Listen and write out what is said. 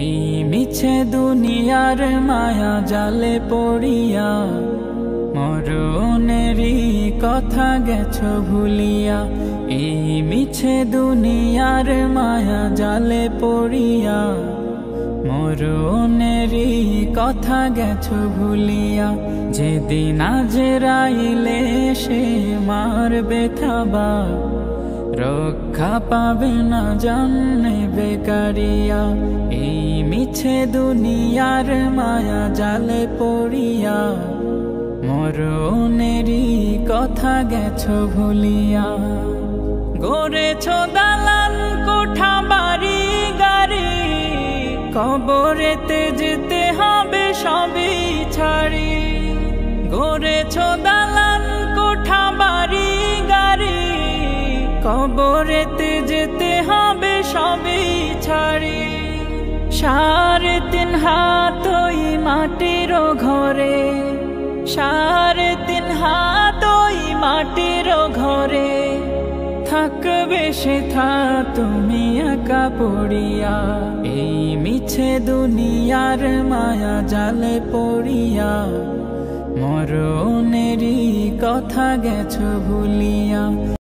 এই মিছে দুনিয়ার মায়া জালে পড়িয়া মরণেরই কথা গেছো ভুলিয়া। এই মিছে দুনিয়ার মায়া জালে পড়িয়া মরণেরই কথা গেছো ভুলিয়া। যেদিন আজরাইলে সে মারবে থাবা, রক্ষা পাবে না জানে বেকারিয়া। এই মিছে দুনিয়ার মায়া জালে পড়িয়া মরণেরই কথা গেছো ভুলিয়া। গড়েছো দালান কোঠা বাড়ি গাড়ি, কবরেতে যেতে হবে সবই ছাড়ি। গড়েছো দালান কোঠা বাড়ি গাড়ি, কবরেতে যেতে হবে সবই ছাড়ি। 3.5 হাত ওই মাটির ঘরে, 3.5 হাত ওই মাটির ঘরে, থাকবে সে তুমি একা পড়িয়া। এই মিছে দুনিয়ার মায়া জালে পড়িয়া মরণেরই কথা গেছো ভুলিয়া।